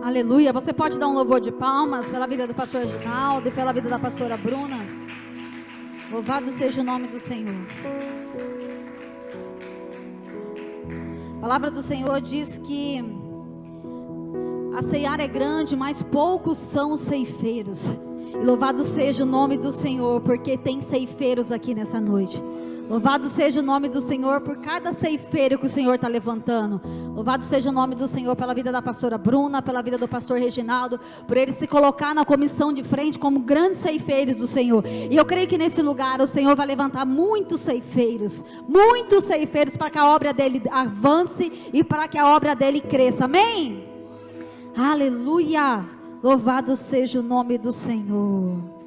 Aleluia. Você pode dar um louvor de palmas pela vida do pastor Reginaldo e pela vida da pastora Bruna. Louvado seja o nome do Senhor. A palavra do Senhor diz que a seara é grande, mas poucos são os ceifeiros. E louvado seja o nome do Senhor, porque tem ceifeiros aqui nessa noite. Louvado seja o nome do Senhor por cada ceifeiro que o Senhor está levantando. Louvado seja o nome do Senhor pela vida da pastora Bruna, pela vida do pastor Reginaldo, por ele se colocar na comissão de frente como grandes ceifeiros do Senhor. E eu creio que nesse lugar o Senhor vai levantar muitos ceifeiros para que a obra dele avance e para que a obra dele cresça. Amém? Aleluia! Louvado seja o nome do Senhor.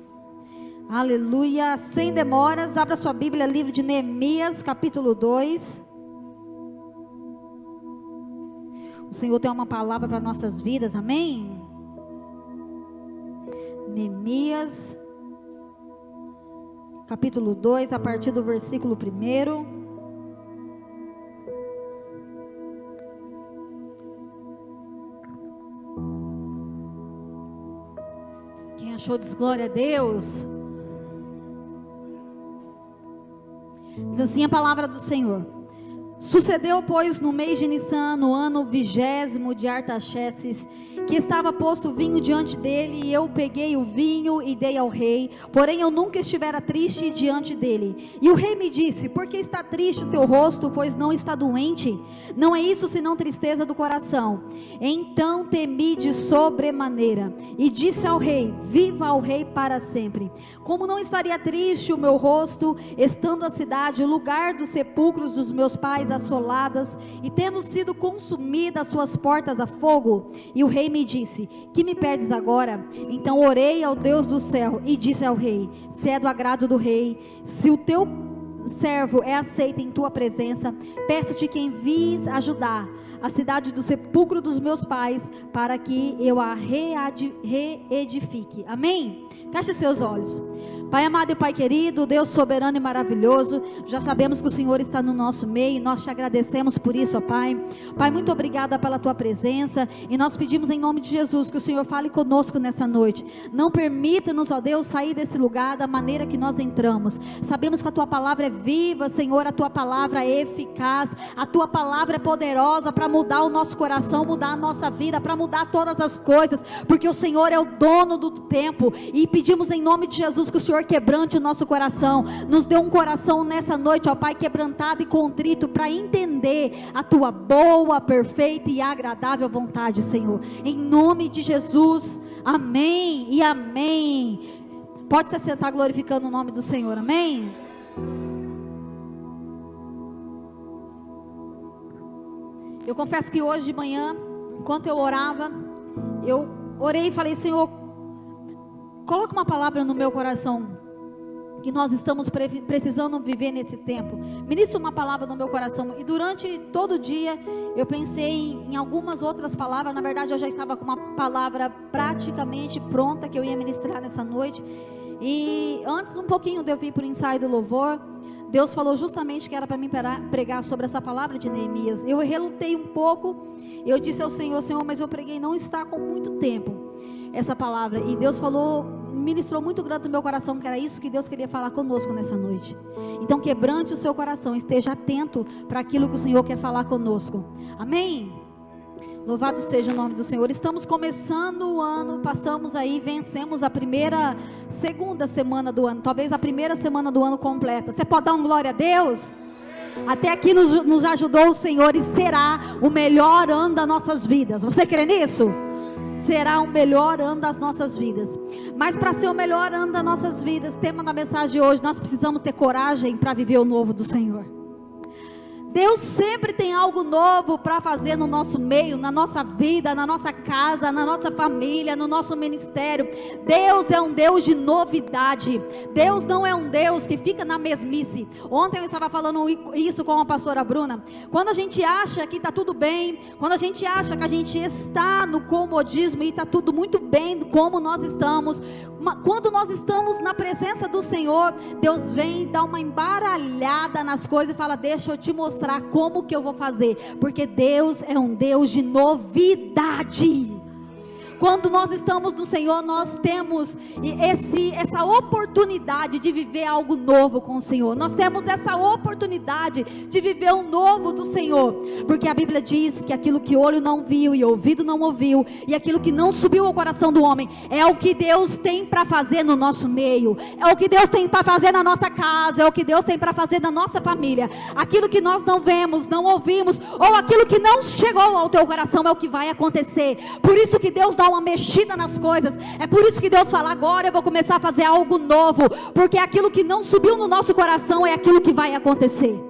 Aleluia, sem demoras, abra sua Bíblia, livro de Neemias, capítulo 2. O Senhor tem uma palavra para nossas vidas, amém? Neemias, capítulo 2, a partir do versículo 1. Quem achou, diz glória a Deus. Diz assim a palavra do Senhor: sucedeu, pois, no mês de Nissan, no ano 20º de Artaxerxes, que estava posto vinho diante dele, e eu peguei o vinho e dei ao rei, porém eu nunca estivera triste diante dele. E o rei me disse: por que está triste o teu rosto, pois não está doente? Não é isso senão tristeza do coração. Então temi de sobremaneira, e disse ao rei: viva o rei para sempre. Como não estaria triste o meu rosto, estando a cidade, o lugar dos sepulcros dos meus pais, assoladas, e tendo sido consumidas suas portas a fogo? E o rei me disse: que me pedes agora? Então orei ao Deus do céu e disse ao rei: se é do agrado do rei, se o teu servo é aceito em tua presença, peço-te que envies ajudar a cidade do sepulcro dos meus pais, para que eu a reedifique. Amém? Feche seus olhos. Pai amado e Pai querido, Deus soberano e maravilhoso, já sabemos que o Senhor está no nosso meio, e nós te agradecemos por isso, ó Pai. Pai, muito obrigada pela tua presença, e nós pedimos em nome de Jesus que o Senhor fale conosco nessa noite. Não permita-nos, ó Deus, sair desse lugar da maneira que nós entramos. Sabemos que a tua palavra é viva, Senhor, a tua palavra é eficaz, a tua palavra é poderosa para mudar o nosso coração, mudar a nossa vida, para mudar todas as coisas, porque o Senhor é o dono do tempo. E pedimos em nome de Jesus que o Senhor quebrante o nosso coração, nos dê um coração nessa noite, ó Pai, quebrantado e contrito, para entender a tua boa, perfeita e agradável vontade, Senhor, em nome de Jesus, amém e amém. Pode se sentar glorificando o nome do Senhor, amém? Eu confesso que hoje de manhã, enquanto eu orava, eu orei e falei: Senhor, coloca uma palavra no meu coração, que nós estamos precisando viver nesse tempo. Ministra uma palavra no meu coração. E durante todo o dia, eu pensei em algumas outras palavras. Na verdade, eu já estava com uma palavra praticamente pronta, que eu ia ministrar nessa noite. E antes um pouquinho de eu vir para o ensaio do louvor, Deus falou justamente que era para mim pregar sobre essa palavra de Neemias. Eu relutei um pouco, eu disse ao Senhor: Senhor, mas eu preguei, não está com muito tempo essa palavra. E Deus falou, ministrou muito grande no meu coração, que era isso que Deus queria falar conosco nessa noite. Então quebrante o seu coração, esteja atento para aquilo que o Senhor quer falar conosco, amém? Louvado seja o nome do Senhor. Estamos começando o ano, passamos aí, vencemos a segunda semana do ano, talvez a primeira semana do ano completa. Você pode dar um glória a Deus? Até aqui nos ajudou o Senhor, e será o melhor ano das nossas vidas. Você crê nisso? Será o melhor ano das nossas vidas. Mas para ser o melhor ano das nossas vidas, tema da mensagem de hoje, nós precisamos ter coragem para viver o novo do Senhor. Deus sempre tem algo novo para fazer no nosso meio, na nossa vida, na nossa casa, na nossa família, no nosso ministério. Deus é um Deus de novidade. Deus não é um Deus que fica na mesmice. Ontem eu estava falando isso com a pastora Bruna. Quando a gente acha que está tudo bem, quando a gente acha que a gente está no comodismo e está tudo muito bem como nós estamos, quando nós estamos na presença do Senhor, Deus vem e dá uma embaralhada nas coisas e fala: deixa eu te mostrar como que eu vou fazer, porque Deus é um Deus de novidade. Quando nós estamos no Senhor, nós temos essa oportunidade de viver algo novo com o Senhor. Nós temos essa oportunidade de viver o novo do Senhor, porque a Bíblia diz que aquilo que olho não viu e ouvido não ouviu, e aquilo que não subiu ao coração do homem, é o que Deus tem para fazer no nosso meio, é o que Deus tem para fazer na nossa casa, é o que Deus tem para fazer na nossa família. Aquilo que nós não vemos, não ouvimos, ou aquilo que não chegou ao teu coração, é o que vai acontecer. Por isso que Deus dá uma mexida nas coisas, é por isso que Deus fala: agora eu vou começar a fazer algo novo, porque aquilo que não subiu no nosso coração é aquilo que vai acontecer.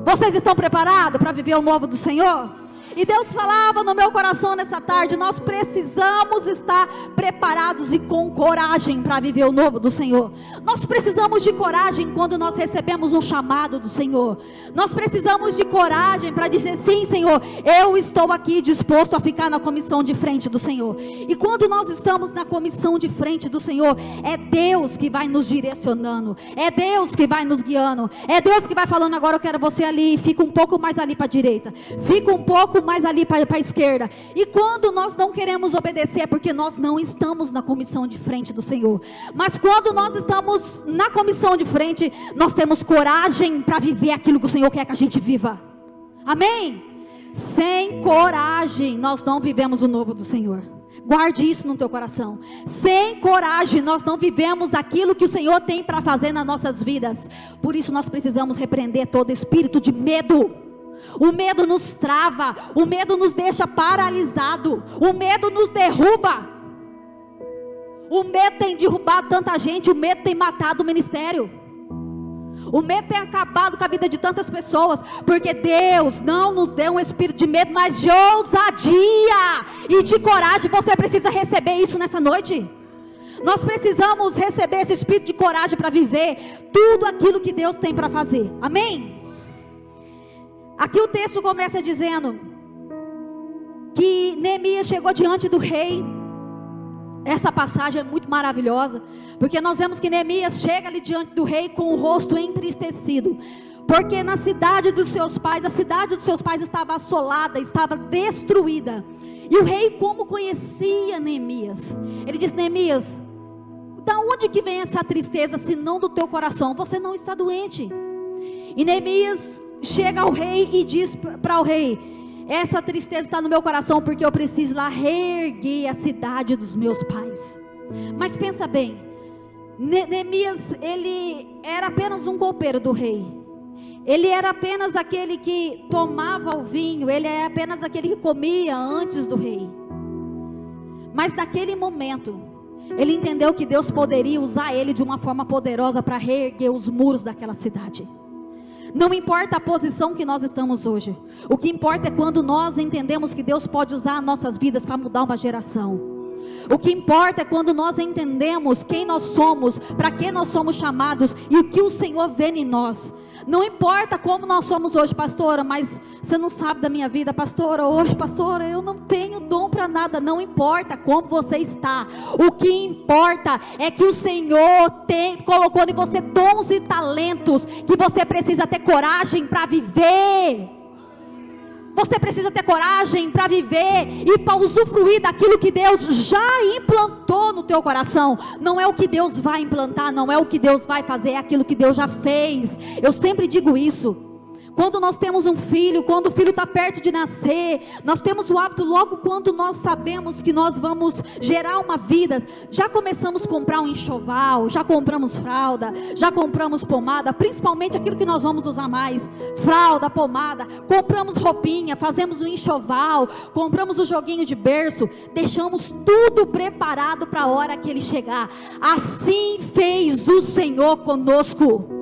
Vocês estão preparados para viver o novo do Senhor? E Deus falava no meu coração nessa tarde: nós precisamos estar preparados e com coragem para viver o novo do Senhor. Nós precisamos de coragem quando nós recebemos um chamado do Senhor. Nós precisamos de coragem para dizer: sim, Senhor, eu estou aqui disposto a ficar na comissão de frente do Senhor. E quando nós estamos na comissão de frente do Senhor, é Deus que vai nos direcionando, é Deus que vai nos guiando, é Deus que vai falando: agora eu quero você ali, fica um pouco mais ali para a direita, fica um pouco mais ali para a esquerda. E quando nós não queremos obedecer, é porque nós não estamos na comissão de frente do Senhor. Mas quando nós estamos na comissão de frente, nós temos coragem para viver aquilo que o Senhor quer que a gente viva. Amém? Sem coragem nós não vivemos o novo do Senhor. Guarde isso no teu coração. Sem coragem nós não vivemos aquilo que o Senhor tem para fazer nas nossas vidas. Por isso nós precisamos repreender todo espírito de medo. O medo nos trava, o medo nos deixa paralisado, o medo nos derruba. O medo tem derrubado tanta gente, o medo tem matado o ministério. O medo tem acabado com a vida de tantas pessoas, porque Deus não nos deu um espírito de medo, mas de ousadia e de coragem. Você precisa receber isso nessa noite. Nós precisamos receber esse espírito de coragem para viver tudo aquilo que Deus tem para fazer. Amém? Aqui o texto começa dizendo que Neemias chegou diante do rei. Essa passagem é muito maravilhosa, porque nós vemos que Neemias chega ali diante do rei com o rosto entristecido, porque na cidade dos seus pais, a cidade dos seus pais estava assolada, estava destruída. E o rei, como conhecia Neemias, ele disse: Neemias, da onde que vem essa tristeza, se não do teu coração? Você não está doente. E Neemias chega ao rei e diz para o rei: essa tristeza está no meu coração, porque eu preciso lá reerguer a cidade dos meus pais. Mas pensa bem, Neemias, ele era apenas um copeiro do rei. Ele era apenas aquele que tomava o vinho, ele é apenas aquele que comia antes do rei. Mas naquele momento, ele entendeu que Deus poderia usar ele de uma forma poderosa para reerguer os muros daquela cidade. Não importa a posição que nós estamos hoje, o que importa é quando nós entendemos que Deus pode usar nossas vidas para mudar uma geração. O que importa é quando nós entendemos quem nós somos, para que nós somos chamados e o que o Senhor vê em nós. Não importa como nós somos hoje, pastora, mas você não sabe da minha vida, pastora. Hoje, pastora, eu não tenho dom para nada. Não importa como você está. O que importa é que o Senhor colocou em você dons e talentos que você precisa ter coragem para viver. Você precisa ter coragem para viver e para usufruir daquilo que Deus já implantou no teu coração. Não é o que Deus vai implantar, não é o que Deus vai fazer, é aquilo que Deus já fez. Eu sempre digo isso. Quando nós temos um filho, quando o filho está perto de nascer, nós temos o hábito, logo quando nós sabemos que nós vamos gerar uma vida, já começamos a comprar um enxoval, já compramos fralda, já compramos pomada, principalmente aquilo que nós vamos usar mais, fralda, pomada, compramos roupinha, fazemos um enxoval, compramos o joguinho de berço, deixamos tudo preparado para a hora que ele chegar. Assim fez o Senhor conosco.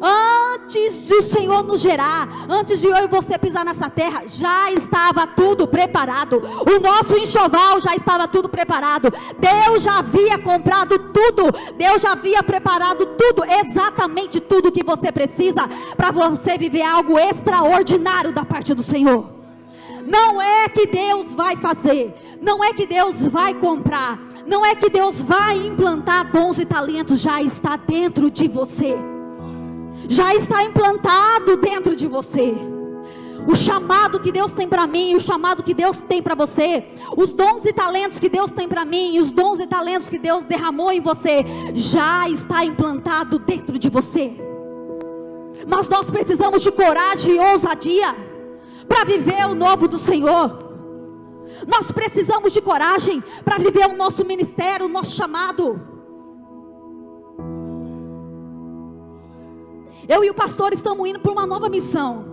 Antes de o Senhor nos gerar, antes de eu e você pisar nessa terra, já estava tudo preparado. O nosso enxoval já estava tudo preparado. Deus já havia comprado tudo. Deus já havia preparado tudo, exatamente tudo que você precisa para você viver algo extraordinário da parte do Senhor. Não é que Deus vai fazer, não é que Deus vai comprar, não é que Deus vai implantar dons e talentos, já está dentro de você. Já está implantado dentro de você. o chamado que Deus tem para mim, o chamado que Deus tem para você, os dons e talentos que Deus tem para mim, os dons e talentos que Deus derramou em você, já está implantado dentro de você. Mas nós precisamos de coragem e ousadia para viver o novo do Senhor. Nós precisamos de coragem para viver o nosso ministério, o nosso chamado. Eu e o pastor estamos indo para uma nova missão,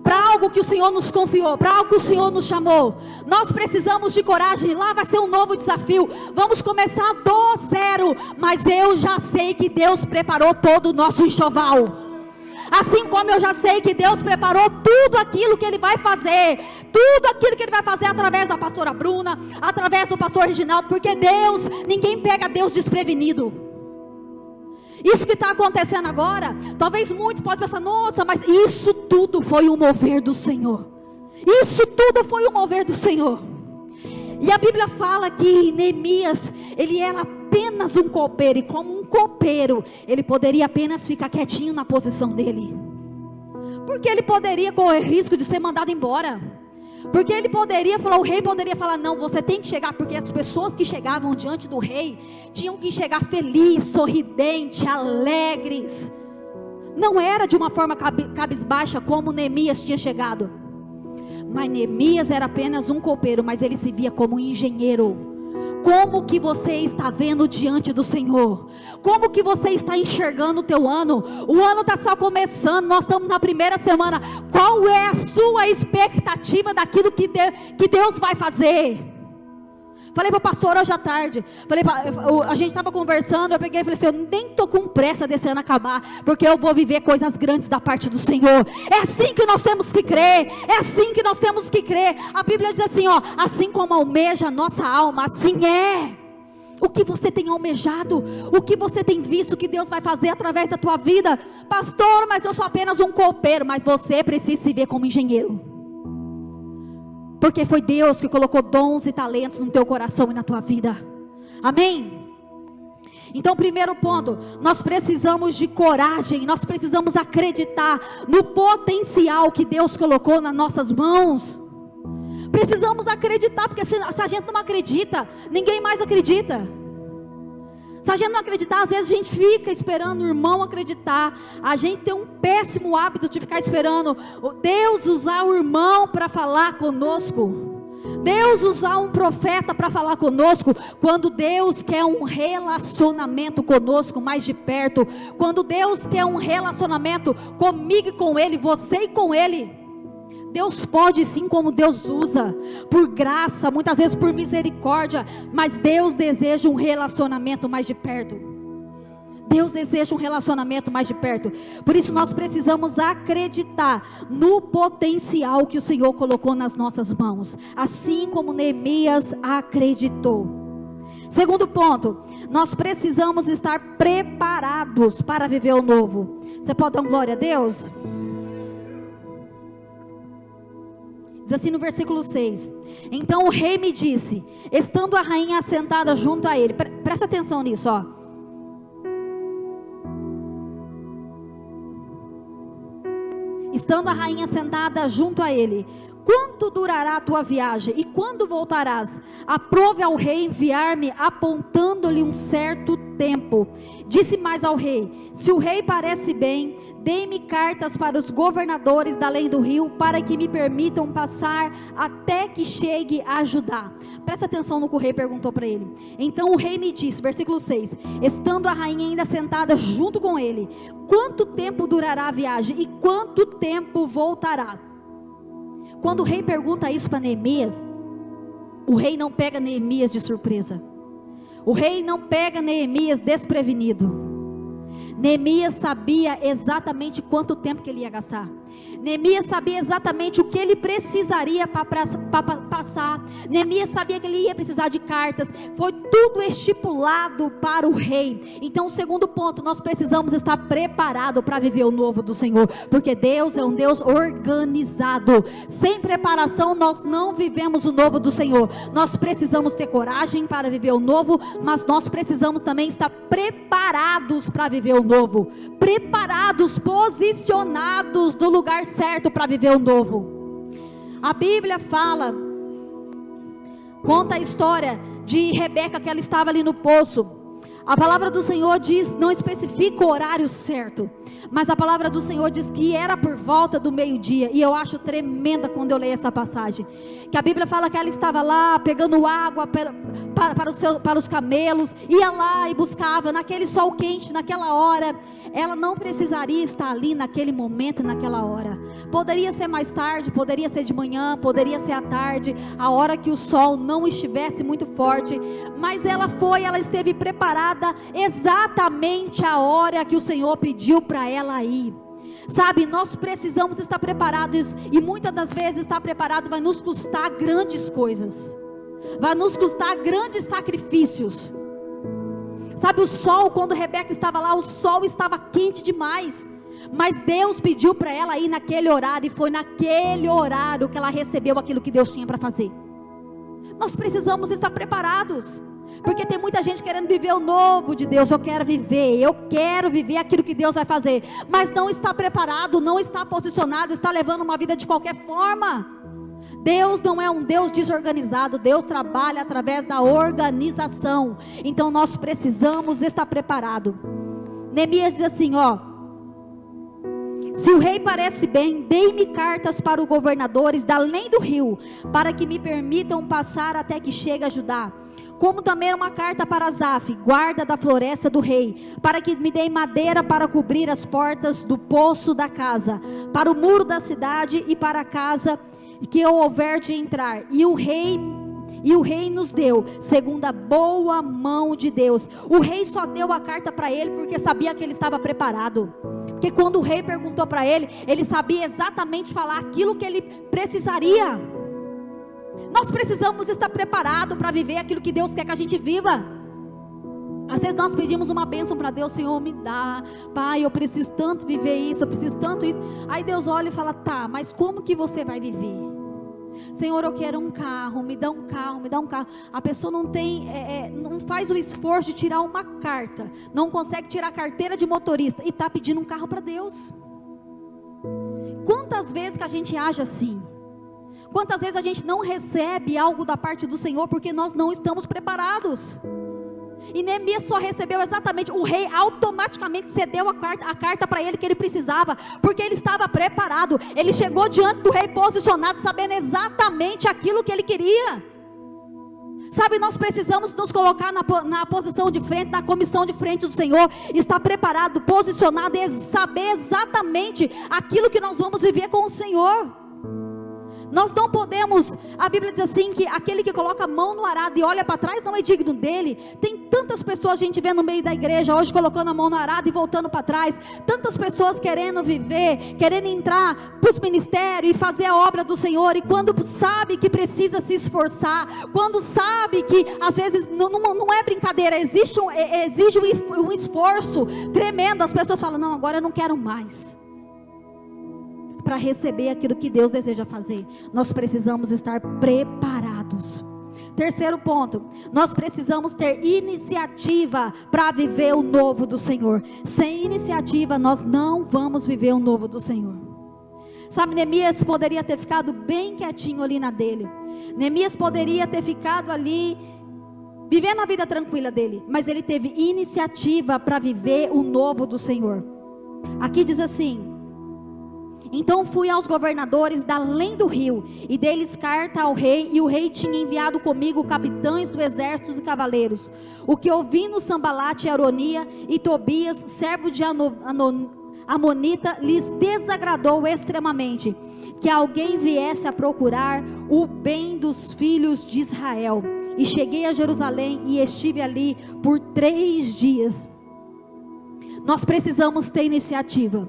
para algo que o Senhor nos confiou, para algo que o Senhor nos chamou. Nós precisamos de coragem. Lá vai ser um novo desafio, vamos começar do zero, mas eu já sei que Deus preparou todo o nosso enxoval. Assim como eu já sei que Deus preparou tudo aquilo que Ele vai fazer, tudo aquilo que Ele vai fazer através da pastora Bruna, através do pastor Reginaldo, porque Deus, ninguém pega Deus desprevenido. Isso que está acontecendo agora, talvez muitos podem pensar, nossa, mas isso tudo foi um mover do Senhor. Isso tudo foi um mover do Senhor. E a Bíblia fala que Neemias, ele era apenas um copeiro, e como um copeiro, ele poderia apenas ficar quietinho na posição dele, porque ele poderia correr risco de ser mandado embora, porque ele poderia falar, o rei poderia falar, não, você tem que chegar, porque as pessoas que chegavam diante do rei, tinham que chegar feliz, sorridente, alegres, não era de uma forma cabisbaixa como Neemias tinha chegado. Mas Neemias era apenas um copeiro, mas ele se via como um engenheiro. Como que você está vendo diante do Senhor? Como que você está enxergando o teu ano? O ano está só começando, nós estamos na primeira semana. Qual é a sua expectativa daquilo que Deus vai fazer? Falei para o pastor hoje à tarde, a gente estava conversando, eu peguei e falei assim, eu nem estou com pressa desse ano acabar, porque eu vou viver coisas grandes da parte do Senhor. É assim que nós temos que crer, é assim que nós temos que crer. A Bíblia diz assim, ó, assim como almeja a nossa alma, assim é. O que você tem almejado, o que você tem visto que Deus vai fazer através da tua vida? Pastor, mas eu sou apenas um copeiro. Mas você precisa se ver como engenheiro, porque foi Deus que colocou dons e talentos no teu coração e na tua vida. Amém? Então, primeiro ponto, nós precisamos de coragem, nós precisamos acreditar no potencial que Deus colocou nas nossas mãos. Precisamos acreditar, porque se a gente não acredita, ninguém mais acredita. Se a gente não acreditar, às vezes a gente fica esperando o irmão acreditar. A gente tem um péssimo hábito de ficar esperando Deus usar o irmão para falar conosco, Deus usar um profeta para falar conosco, quando Deus quer um relacionamento conosco mais de perto, quando Deus quer um relacionamento comigo e com Ele, você e com Ele. Deus pode sim, como Deus usa, por graça, muitas vezes por misericórdia, mas Deus deseja um relacionamento mais de perto. Deus deseja um relacionamento mais de perto. Por isso nós precisamos acreditar no potencial que o Senhor colocou nas nossas mãos, assim como Neemias acreditou. Segundo ponto, nós precisamos estar preparados para viver o novo. Você pode dar glória a Deus? Diz assim no versículo 6: então o rei me disse, estando a rainha assentada junto a ele, presta atenção nisso, ó. Estando a rainha sentada junto a ele, quanto durará a tua viagem e quando voltarás? Aprove ao rei enviar-me, apontando-lhe um certo tempo. Disse mais ao rei, se o rei parece bem, dê-me cartas para os governadores da além do rio, para que me permitam passar até que chegue a Judá. Presta atenção no que o rei perguntou para ele. Então o rei me disse, versículo 6, estando a rainha ainda sentada junto com ele, quanto tempo durará a viagem e quanto tempo voltará? Quando o rei pergunta isso para Neemias, o rei não pega Neemias de surpresa. O rei não pega Neemias desprevenido. Neemias sabia exatamente quanto tempo que ele ia gastar. Neemias sabia exatamente o que ele precisaria para passar. Neemias sabia que ele ia precisar de cartas. Foi tudo estipulado para o rei. Então o segundo ponto, nós precisamos estar preparados para viver o novo do Senhor, porque Deus é um Deus organizado. Sem preparação nós não vivemos o novo do Senhor. Nós precisamos ter coragem para viver o novo, mas nós precisamos também estar preparados para viver viver o novo, preparados, posicionados no lugar certo para viver o novo. A Bíblia fala, conta a história de Rebeca, que ela estava ali no poço. A palavra do Senhor diz, não especifica o horário certo, mas a palavra do Senhor diz que era por volta do meio-dia. E eu acho tremenda quando eu leio essa passagem, que a Bíblia fala que ela estava lá pegando água para os camelos, ia lá e buscava naquele sol quente, naquela hora. Ela não precisaria estar ali naquele momento, naquela hora. Poderia ser mais tarde, poderia ser de manhã, poderia ser à tarde, a hora que o sol não estivesse muito forte. Mas ela esteve preparada exatamente a hora que o Senhor pediu para ela ir. Sabe, nós precisamos estar preparados, e muitas das vezes estar preparado vai nos custar grandes coisas, vai nos custar grandes sacrifícios. Sabe, o sol, quando Rebeca estava lá, o sol estava quente demais, mas Deus pediu para ela ir naquele horário, e foi naquele horário que ela recebeu aquilo que Deus tinha para fazer. Nós precisamos estar preparados, porque tem muita gente querendo viver o novo de Deus. Eu quero viver aquilo que Deus vai fazer, mas não está preparado, não está posicionado, está levando uma vida de qualquer forma. Deus não é um Deus desorganizado, Deus trabalha através da organização. Então nós precisamos estar preparados. Neemias diz assim, se o rei parece bem, dei-me cartas para os governadores da além do rio, para que me permitam passar até que chegue a Judá. Como também uma carta para Asaf, guarda da floresta do rei, para que me dê madeira para cobrir as portas do poço da casa, para o muro da cidade e para a casa que eu houver de entrar. E o rei nos deu, segundo a boa mão de Deus. O rei só deu a carta para ele porque sabia que ele estava preparado. Porque quando o rei perguntou para ele, ele sabia exatamente falar aquilo que ele precisaria. Nós precisamos estar preparados para viver aquilo que Deus quer que a gente viva. Às vezes nós pedimos uma bênção para Deus, Senhor, me dá, Pai, eu preciso tanto viver isso, eu preciso tanto isso. Aí Deus olha e fala, tá, mas como que você vai viver? Senhor, eu quero um carro, me dá um carro, me dá um carro. A pessoa não tem, não faz o esforço de tirar uma carta, não consegue tirar a carteira de motorista e está pedindo um carro para Deus. Quantas vezes que a gente age assim? Quantas vezes a gente não recebe algo da parte do Senhor porque nós não estamos preparados? E Neemias só recebeu exatamente, o rei automaticamente cedeu a carta para ele que ele precisava, porque ele estava preparado. Ele chegou diante do rei posicionado, sabendo exatamente aquilo que ele queria. Sabe, nós precisamos nos colocar na posição de frente, na comissão de frente do Senhor, estar preparado, posicionado e saber exatamente aquilo que nós vamos viver com o Senhor. Nós não podemos, a Bíblia diz assim, que aquele que coloca a mão no arado e olha para trás não é digno dele. Tem tantas pessoas, a gente vê no meio da igreja hoje, colocando a mão no arado e voltando para trás. Tantas pessoas querendo viver, querendo entrar para os ministérios e fazer a obra do Senhor, e quando sabe que precisa se esforçar, quando sabe que às vezes não é brincadeira, exige um esforço tremendo, as pessoas falam, não, agora eu não quero mais. Para receber aquilo que Deus deseja fazer, nós precisamos estar preparados. Terceiro ponto, nós precisamos ter iniciativa para viver o novo do Senhor. Sem iniciativa nós não vamos viver o novo do Senhor. Sabe, Neemias poderia ter ficado bem quietinho ali na dele. Neemias poderia ter ficado ali vivendo a vida tranquila dele, mas ele teve iniciativa para viver o novo do Senhor. Aqui diz assim: então fui aos governadores da além do rio, e dei-lhes carta ao rei, e o rei tinha enviado comigo capitães do exército e cavaleiros. O que ouvi no Sambalate, Aronia e Tobias, servo de Amonita, lhes desagradou extremamente, que alguém viesse a procurar o bem dos filhos de Israel. E cheguei a Jerusalém, e estive ali por 3 dias. Nós precisamos ter iniciativa,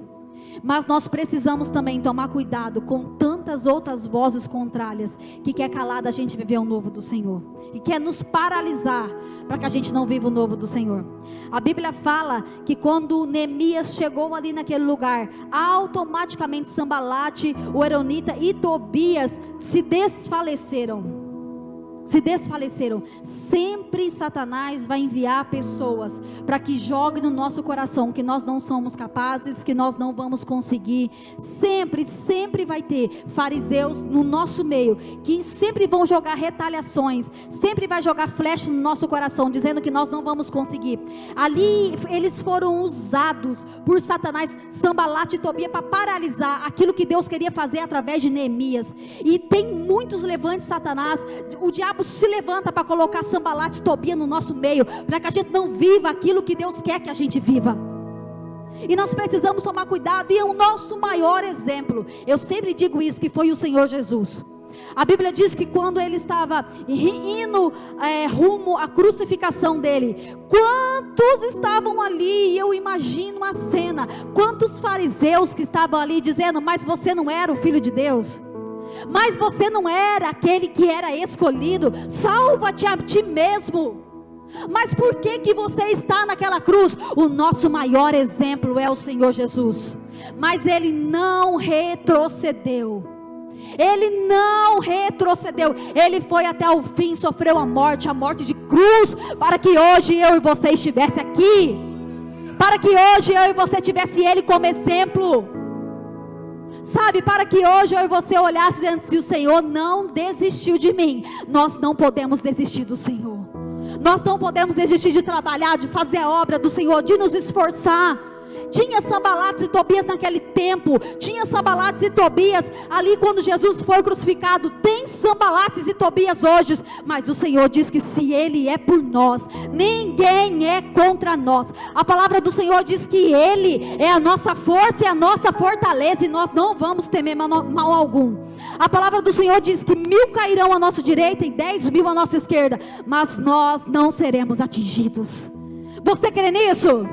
mas nós precisamos também tomar cuidado com tantas outras vozes contrárias que quer calar da gente viver o novo do Senhor, e quer nos paralisar para que a gente não viva o novo do Senhor. A Bíblia fala que quando Neemias chegou ali naquele lugar, automaticamente Sambalate, o Aronita e Tobias se desfaleceram. se desfaleceram. Sempre Satanás vai enviar pessoas para que joguem no nosso coração que nós não somos capazes, que nós não vamos conseguir. Sempre vai ter fariseus no nosso meio, que sempre vão jogar retaliações, sempre vai jogar flecha no nosso coração, dizendo que nós não vamos conseguir. Ali eles foram usados por Satanás, Sambalate e Tobias, para paralisar aquilo que Deus queria fazer através de Neemias. E tem muitos levantes de Satanás. O diabo se levanta para colocar Sambalate e Tobias no nosso meio, para que a gente não viva aquilo que Deus quer que a gente viva. E nós precisamos tomar cuidado. E é o nosso maior exemplo, eu sempre digo isso, que foi o Senhor Jesus. A Bíblia diz que quando ele estava indo rumo à crucificação dele, quantos estavam ali? Eu imagino a cena, quantos fariseus que estavam ali dizendo: mas você não era o Filho de Deus? Mas você não era aquele que era escolhido? Salva-te a ti mesmo. Mas por que você está naquela cruz? O nosso maior exemplo é o Senhor Jesus. Mas ele não retrocedeu. Ele não retrocedeu. Ele foi até o fim, sofreu a morte de cruz, para que hoje eu e você estivesse aqui, para que hoje eu e você tivesse ele como exemplo, sabe, para que hoje eu e você olhasse dizendo: se o Senhor não desistiu de mim, nós não podemos desistir do Senhor. Nós não podemos desistir de trabalhar, de fazer a obra do Senhor, de nos esforçar. Tinha Sanbalates e Tobias naquele tempo, tinha Sanbalates e Tobias ali quando Jesus foi crucificado. Tem Sanbalates e Tobias hoje, mas o Senhor diz que se Ele é por nós, ninguém é contra nós. A palavra do Senhor diz que Ele é a nossa força e a nossa fortaleza, e nós não vamos temer mal algum. A palavra do Senhor diz que 1000 cairão à nossa direita e 10.000 à nossa esquerda, mas nós não seremos atingidos. Você crê nisso?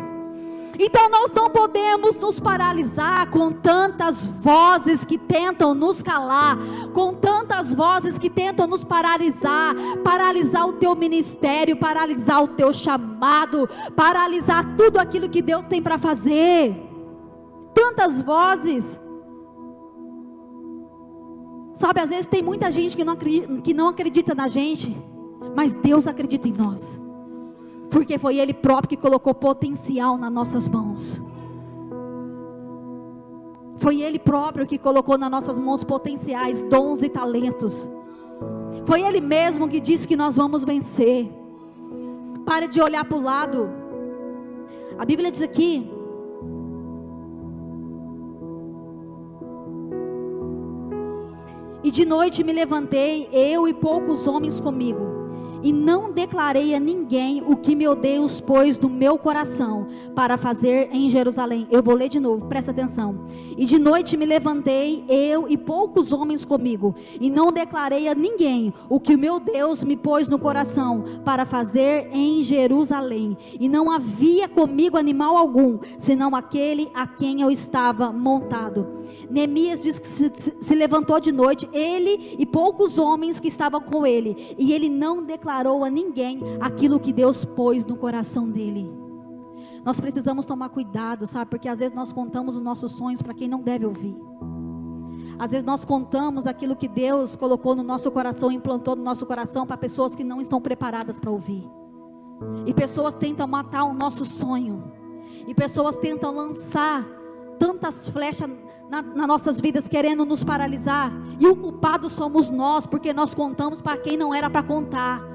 Então nós não podemos nos paralisar com tantas vozes que tentam nos calar, com tantas vozes que tentam nos paralisar o teu ministério, paralisar o teu chamado, paralisar tudo aquilo que Deus tem para fazer. Tantas vozes. Sabe, às vezes tem muita gente que não acredita na gente, mas Deus acredita em nós. Porque foi Ele próprio que colocou potencial nas nossas mãos. Foi Ele próprio que colocou nas nossas mãos potenciais, dons e talentos. Foi Ele mesmo que disse que nós vamos vencer. Pare de olhar para o lado. A Bíblia diz aqui: e de noite me levantei, eu e poucos homens comigo, e não declarei a ninguém o que meu Deus pôs no meu coração para fazer em Jerusalém. Eu vou ler de novo, presta atenção. E de noite me levantei, eu e poucos homens comigo, e não declarei a ninguém o que o meu Deus me pôs no coração para fazer em Jerusalém. E não havia comigo animal algum, senão aquele a quem eu estava montado. Neemias diz que se levantou de noite, ele e poucos homens que estavam com ele, e ele não declarou a ninguém aquilo que Deus pôs no coração dele. Nós precisamos tomar cuidado, sabe? Porque às vezes nós contamos os nossos sonhos para quem não deve ouvir. Às vezes nós contamos aquilo que Deus colocou no nosso coração, implantou no nosso coração, para pessoas que não estão preparadas para ouvir. E pessoas tentam matar o nosso sonho. E pessoas tentam lançar tantas flechas nas nossas vidas, querendo nos paralisar. E o culpado somos nós, porque nós contamos para quem não era para contar.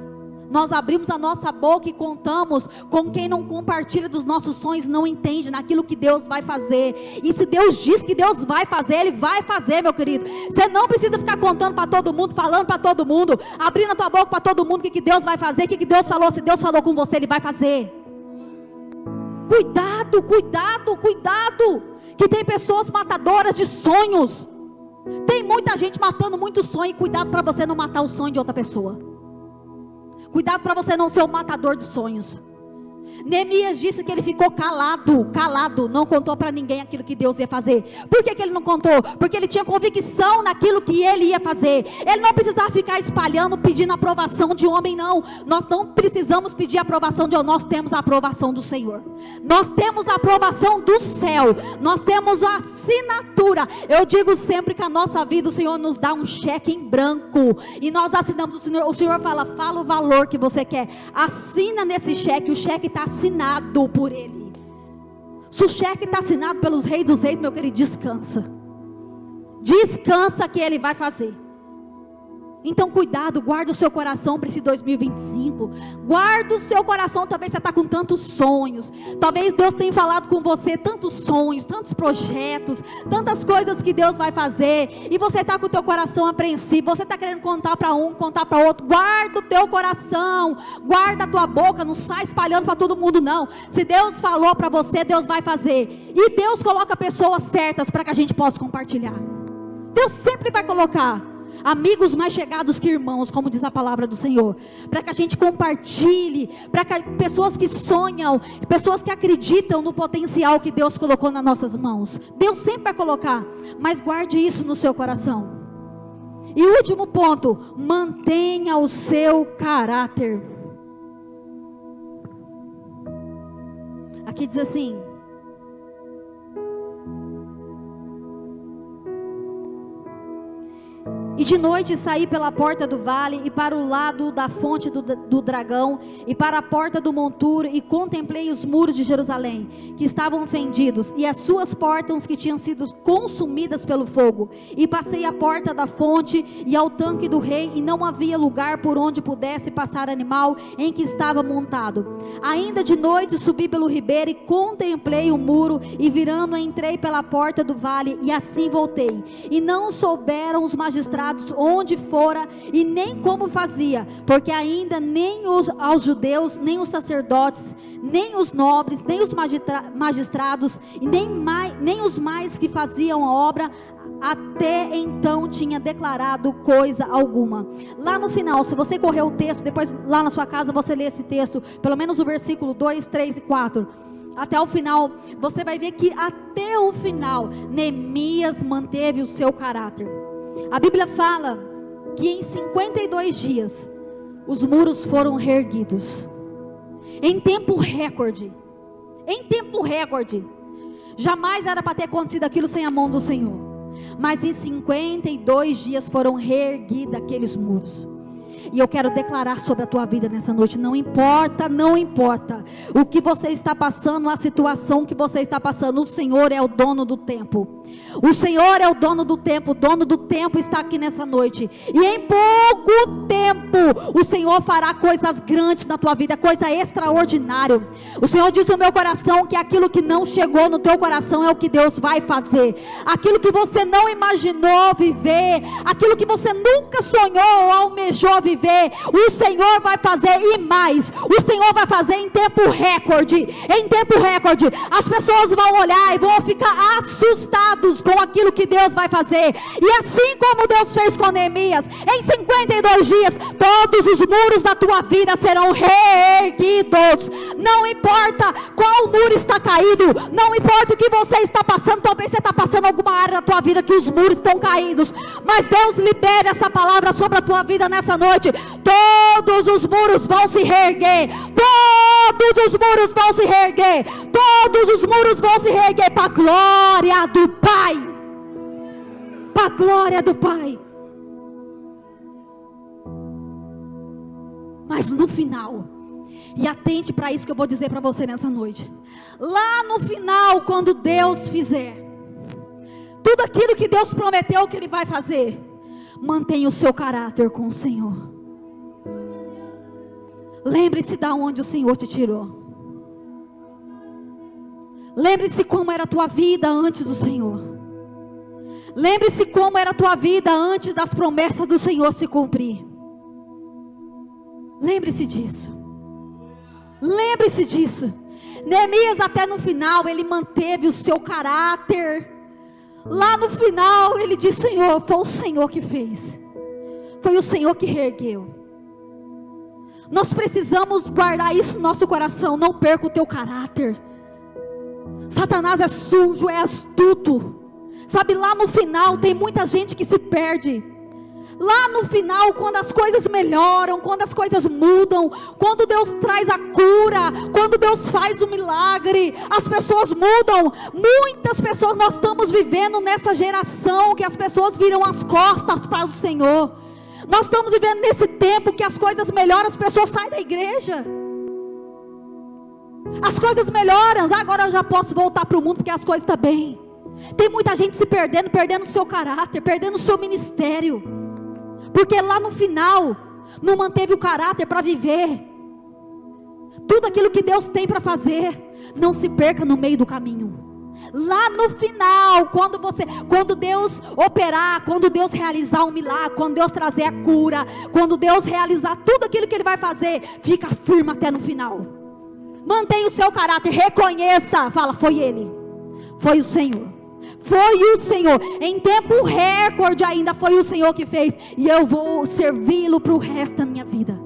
Nós abrimos a nossa boca e contamos com quem não compartilha dos nossos sonhos, não entende naquilo que Deus vai fazer. E se Deus diz que Deus vai fazer, Ele vai fazer, meu querido. Você não precisa ficar contando para todo mundo, falando para todo mundo, abrindo a tua boca para todo mundo o que Deus vai fazer, o que Deus falou. Se Deus falou com você, Ele vai fazer. Cuidado, cuidado, cuidado, que tem pessoas matadoras de sonhos. Tem muita gente matando muito sonho. E cuidado para você não matar o sonho de outra pessoa. Cuidado para você não ser um matador de sonhos. Neemias disse que ele ficou calado, não contou para ninguém aquilo que Deus ia fazer. Por que ele não contou? Porque ele tinha convicção naquilo que ele ia fazer. Ele não precisava ficar espalhando, pedindo aprovação de homem, não. Nós não precisamos pedir aprovação de homem, nós temos a aprovação do Senhor. Nós temos a aprovação do céu, nós temos a assinatura. Eu digo sempre que a nossa vida, o Senhor nos dá um cheque em branco, e nós assinamos. O Senhor fala o valor que você quer, assina nesse cheque. O cheque está assinado por Ele. Se o cheque está assinado pelos reis dos reis, meu querido, descansa que Ele vai fazer. Então cuidado, guarda o seu coração para esse 2025, guarda o seu coração. Talvez você está com tantos sonhos, talvez Deus tenha falado com você tantos sonhos, tantos projetos, tantas coisas que Deus vai fazer, e você está com o teu coração apreensivo, você está querendo contar para um, contar para outro. Guarda o teu coração, guarda a tua boca, não sai espalhando para todo mundo não. Se Deus falou para você, Deus vai fazer, e Deus coloca pessoas certas para que a gente possa compartilhar. Deus sempre vai colocar amigos mais chegados que irmãos, como diz a palavra do Senhor, para que a gente compartilhe, para que pessoas que sonham, pessoas que acreditam no potencial que Deus colocou nas nossas mãos. Deus sempre vai colocar, mas guarde isso no seu coração. E o último ponto: mantenha o seu caráter. Aqui diz assim: e de noite saí pela porta do vale, e para o lado da fonte do dragão, e para a porta do monturo, e contemplei os muros de Jerusalém, que estavam fendidos, e as suas portas que tinham sido consumidas pelo fogo. E passei à porta da fonte, e ao tanque do rei, e não havia lugar por onde pudesse passar animal em que estava montado. Ainda de noite subi pelo ribeiro, e contemplei o muro, e virando entrei pela porta do vale, e assim voltei. E não souberam os magistrados onde fora e nem como fazia, porque ainda nem aos judeus, nem os sacerdotes, nem os nobres, nem os magistrados, e nem os mais que faziam a obra, até então tinha declarado coisa alguma. Lá no final, se você correr o texto, depois lá na sua casa você lê esse texto, pelo menos o versículo 2, 3 e 4, até o final, você vai ver que até o final, Neemias manteve o seu caráter. A Bíblia fala que em 52 dias, os muros foram reerguidos, em tempo recorde, jamais era para ter acontecido aquilo sem a mão do Senhor, mas em 52 dias foram reerguidos aqueles muros. E eu quero declarar sobre a tua vida nessa noite: não importa o que você está passando, a situação que você está passando, o Senhor é o dono do tempo. O Senhor é o dono do tempo, o dono do tempo está aqui nessa noite. E em pouco tempo, o Senhor fará coisas grandes na tua vida, coisa extraordinária. O Senhor diz no meu coração que aquilo que não chegou no teu coração é o que Deus vai fazer. Aquilo que você não imaginou viver, aquilo que você nunca sonhou ou almejou viver, o Senhor vai fazer, e mais, o Senhor vai fazer em tempo recorde. As pessoas vão olhar e vão ficar assustados com aquilo que Deus vai fazer. E assim como Deus fez com Neemias, em 52 dias, todos os muros da tua vida serão reerguidos. Não importa qual muro está caído, não importa o que você está passando. Talvez você está passando alguma área da tua vida que os muros estão caídos, mas Deus libera essa palavra sobre a tua vida nessa noite. Todos os muros vão se reerguer, todos os muros vão se reerguer, todos os muros vão se reerguer, para a glória do Pai, para a glória do Pai. Mas no final, e atente para isso que eu vou dizer para você nessa noite, lá no final, quando Deus fizer tudo aquilo que Deus prometeu que Ele vai fazer, mantenha o seu caráter com o Senhor. Lembre-se de onde o Senhor te tirou. Lembre-se como era a tua vida antes do Senhor. Lembre-se como era a tua vida antes das promessas do Senhor se cumprir. Lembre-se disso. Lembre-se disso. Neemias, até no final, ele manteve o seu caráter. Lá no final ele disse: Senhor, foi o Senhor que fez, foi o Senhor que reergueu. Nós precisamos guardar isso no nosso coração. Não perca o teu caráter. Satanás é sujo, é astuto. Sabe, lá no final tem muita gente que se perde. Lá no final, quando as coisas melhoram, quando as coisas mudam, quando Deus traz a cura, quando Deus faz o milagre, as pessoas mudam. Muitas pessoas, nós estamos vivendo nessa geração que as pessoas viram as costas para o Senhor. Nós estamos vivendo nesse tempo que as coisas melhoram, as pessoas saem da igreja. As coisas melhoram, agora eu já posso voltar para o mundo porque as coisas estão bem. Tem muita gente se perdendo, perdendo o seu caráter, perdendo o seu ministério, porque lá no final não manteve o caráter para viver tudo aquilo que Deus tem para fazer. Não se perca no meio do caminho. Lá no final, quando Deus operar, quando Deus realizar um milagre, quando Deus trazer a cura, quando Deus realizar tudo aquilo que Ele vai fazer, fica firme até no final. Mantenha o seu caráter, reconheça, fala, foi Ele, foi o Senhor. Foi o Senhor, em tempo recorde ainda foi o Senhor que fez, e eu vou servi-lo para o resto da minha vida.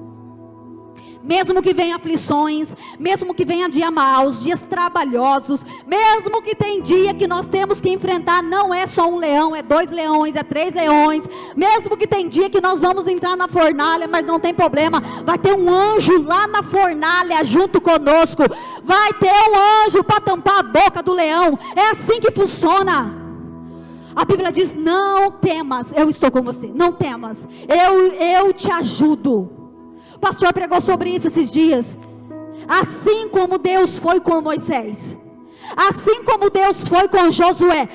Mesmo que venham aflições, mesmo que venham dias maus, dias trabalhosos, mesmo que tem dia que nós temos que enfrentar, não é só um leão, é 2 leões, é 3 leões, mesmo que tem dia que nós vamos entrar na fornalha, mas não tem problema, vai ter um anjo lá na fornalha junto conosco, vai ter um anjo para tampar a boca do leão. É assim que funciona. A Bíblia diz, não temas, eu estou com você, não temas, eu te ajudo. O pastor pregou sobre isso esses dias. Assim como Deus foi com Moisés, assim como Deus foi com Josué,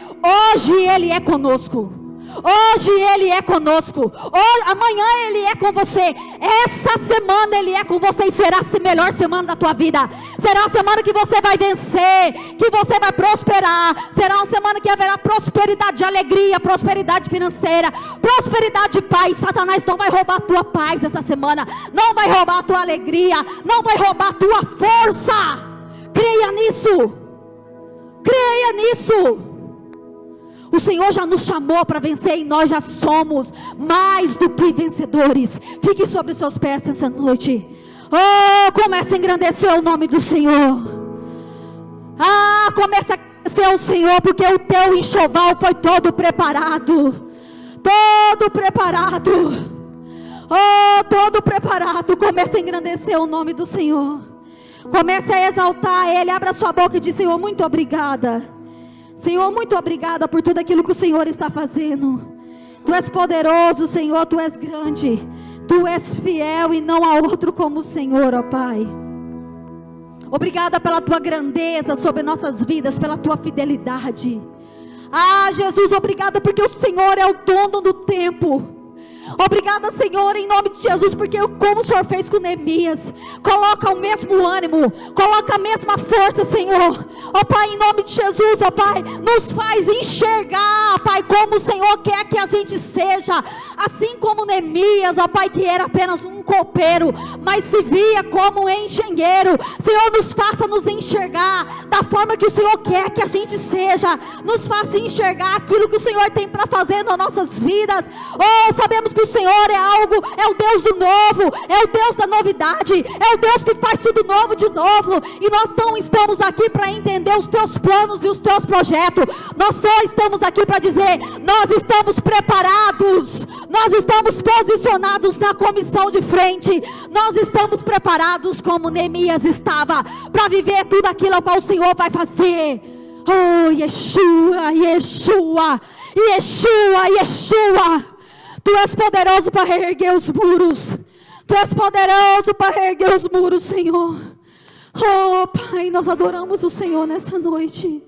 hoje Ele é conosco. Hoje Ele é conosco. Amanhã Ele é com você. Essa semana Ele é com você. E será a melhor semana da tua vida. Será a semana que você vai vencer, que você vai prosperar. Será uma semana que haverá prosperidade de alegria, prosperidade financeira, prosperidade de paz. Satanás não vai roubar a tua paz essa semana, não vai roubar a tua alegria, não vai roubar a tua força. Creia nisso. Creia nisso. O Senhor já nos chamou para vencer e nós já somos mais do que vencedores. Fique sobre os seus pés nessa noite. Oh, comece a engrandecer o nome do Senhor. Comece a agradecer ao Senhor, porque o teu enxoval foi todo preparado. Todo preparado. Oh, todo preparado. Comece a engrandecer o nome do Senhor. Comece a exaltar Ele. Abra sua boca e diz, Senhor, muito obrigada. Senhor, muito obrigada por tudo aquilo que o Senhor está fazendo. Tu és poderoso, Senhor, Tu és grande, Tu és fiel e não há outro como o Senhor, ó Pai. Obrigada pela Tua grandeza sobre nossas vidas, pela Tua fidelidade. Jesus, obrigada porque o Senhor é o dono do tempo. Obrigada, Senhor, em nome de Jesus, porque como o Senhor fez com Neemias, coloca o mesmo ânimo, coloca a mesma força, Senhor. Ó Pai, em nome de Jesus, ó Pai, nos faz enxergar, Pai, como o Senhor quer que a gente seja. Assim como Neemias, ó Pai, que era apenas um copeiro, mas se via como um engenheiro. Senhor, nos faça nos enxergar da forma que o Senhor quer que a gente seja. Nos faça enxergar aquilo que o Senhor tem para fazer nas nossas vidas. Oh, sabemos que o Senhor é o Deus do novo, é o Deus da novidade, é o Deus que faz tudo novo de novo. E nós não estamos aqui para entender os teus planos e os teus projetos. Nós só estamos aqui para dizer, nós estamos preparados, nós estamos posicionados na comissão de frente, nós estamos preparados como Neemias estava, para viver tudo aquilo ao qual o Senhor vai fazer. Oh, Yeshua, Yeshua, Yeshua, Yeshua. Tu és poderoso para reerguer os muros. Tu és poderoso para reerguer os muros, Senhor. Oh, Pai, nós adoramos o Senhor nessa noite.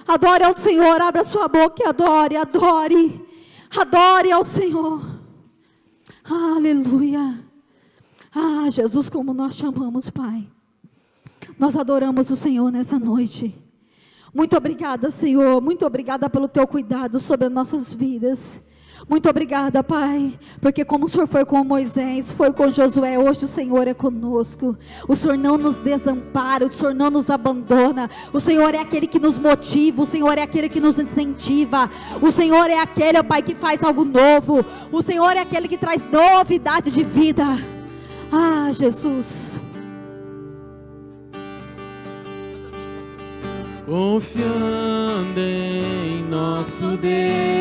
Adore ao Senhor, abra sua boca e adore, adore. Adore ao Senhor. Aleluia. Jesus, como nós te amamos, Pai. Nós adoramos o Senhor nessa noite. Muito obrigada, Senhor. Muito obrigada pelo teu cuidado sobre as nossas vidas. Muito obrigada, Pai, porque como o Senhor foi com Moisés, foi com Josué, hoje o Senhor é conosco. O Senhor não nos desampara, o Senhor não nos abandona. O Senhor é aquele que nos motiva, o Senhor é aquele que nos incentiva. O Senhor é aquele, ó Pai, que faz algo novo. O Senhor é aquele que traz novidade de vida. Ah, Jesus. Confiando em nosso Deus.